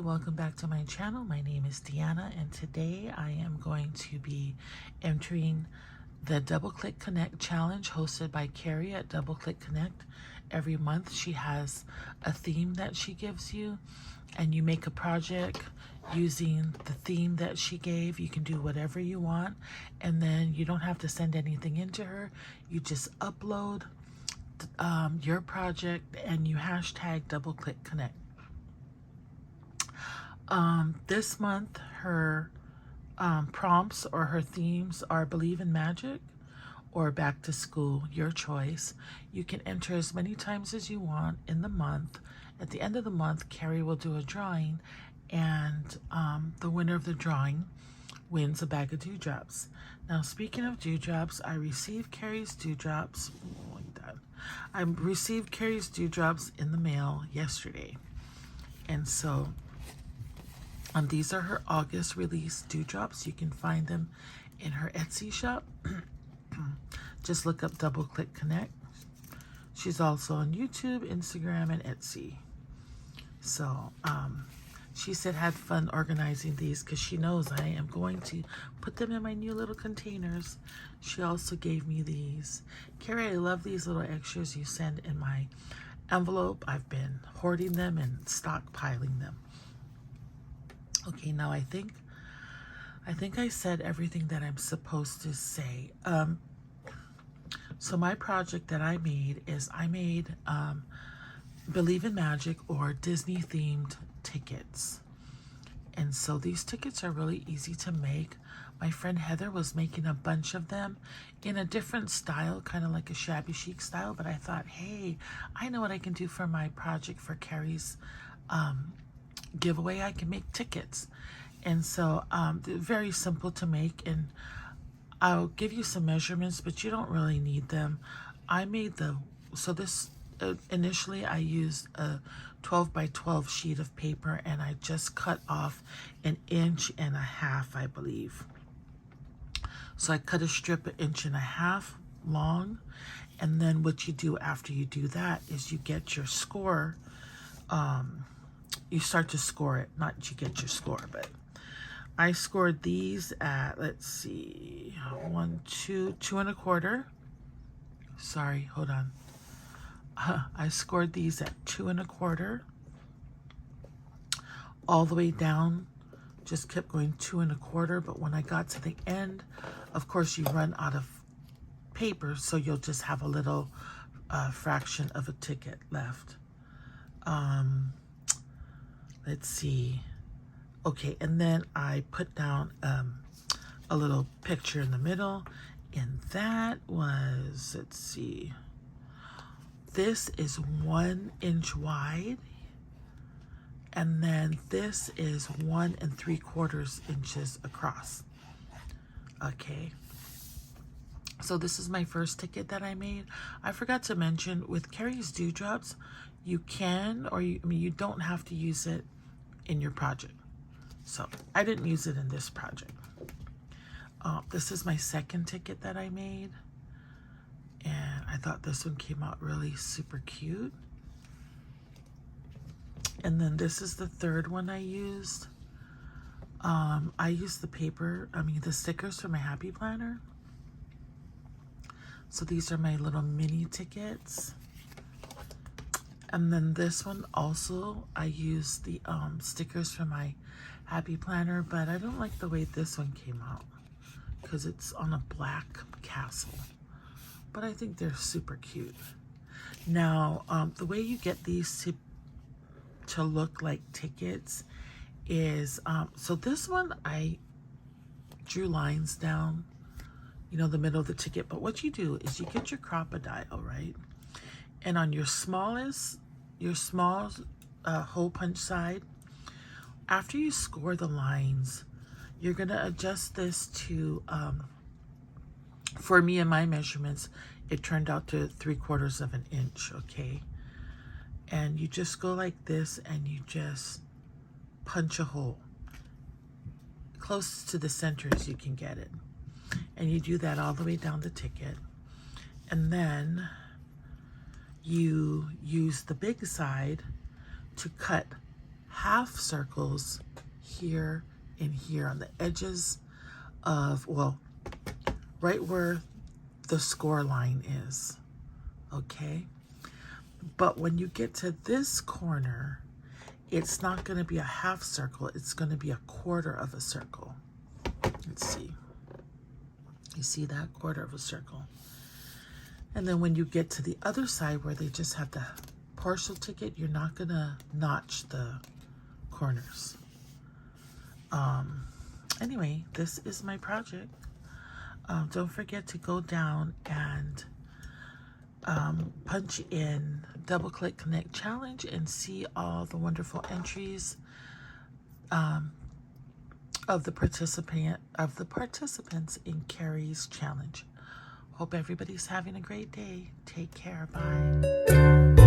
welcome back to my channel. My name is Deanna, and today I am going to be entering the Double Click Connect challenge hosted by Carrie at Double Click Connect. Every month she has a theme that she gives you, and you make a project using the theme that she gave. You can do whatever you want, and then you don't have to send anything into her. You just upload your project and you hashtag Double Click Connect. This month, her prompts or her themes are Believe in Magic or Back to School, your choice. You can enter as many times as you want in the month. At the end of the month, Carrie will do a drawing, and the winner of the drawing wins a bag of dewdrops. Now, speaking of dewdrops, I received Carrie's dewdrops. Like that. I received Carrie's dewdrops in the mail yesterday, and so these are her August release dewdrops. You can find them in her Etsy shop. Just look up Double Click Connect. She's also on YouTube, Instagram, and Etsy. So she said had fun organizing these because she knows I am going to put them in my new little containers. She also gave me these. Carrie, I love these little extras you send in my envelope. I've been hoarding them and stockpiling them. Okay, now I think I said everything that I'm supposed to say. So my project that I made is I made Believe in Magic or Disney themed tickets. And so these tickets are really easy to make. My friend Heather was making a bunch of them in a different style, kind of like a shabby chic style, but I thought, hey, I know what I can do for my project for Carrie's giveaway. I can make tickets. And so they're very simple to make, and I'll give you some measurements, but you don't really need them. I made initially I used a 12 by 12 sheet of paper, and I just cut off 1.5 inches, I believe. So I cut a strip 1.5 inches long, and then what you do after you do that is you get your score. You start to score it, not you get your score, but I scored these at, let's see, 2.25. Sorry, hold on. I scored these at 2.25 all the way down. Just kept going 2.25, but when I got to the end, of course you run out of paper, so you'll just have a little fraction of a ticket left. Let's see. Okay, and then I put down a little picture in the middle, and that was, let's see, this is 1 inch wide, and then this is 1 3/4 inches across. Okay, so this is my first ticket that I made. I forgot to mention, with Carrie's dewdrops, you can, or you don't have to use it in your project. So I didn't use it in this project. This is my second ticket that I made, and I thought this one came out really super cute. And then this is the third one I used. I used the stickers for my Happy Planner. So these are my little mini tickets. And then this one also, I used the stickers for my Happy Planner, but I don't like the way this one came out because it's on a black castle. But I think they're super cute. Now, the way you get these to look like tickets is, so this one I drew lines down, the middle of the ticket. But what you do is you get your Crop-A-Dile, right? And on your small hole punch side, after you score the lines, you're going to adjust this to, for me and my measurements, it turned out to 3/4 inch, okay? And you just go like this, and you just punch a hole close to the center as you can get it. And you do that all the way down the ticket. And then you use the big side to cut half circles here and here on the edges of, well, right where the score line is, okay? But when you get to this corner, it's not going to be a half circle, it's going to be a quarter of a circle. Let's see. You see that? Quarter of a circle. And then when you get to the other side where they just have the partial ticket, you're not going to notch the corners. Anyway, this is my project. Don't forget to go down and punch in Double Click Connect Challenge and see all the wonderful entries of the participants in Carrie's challenge. Hope everybody's having a great day. Take care. Bye.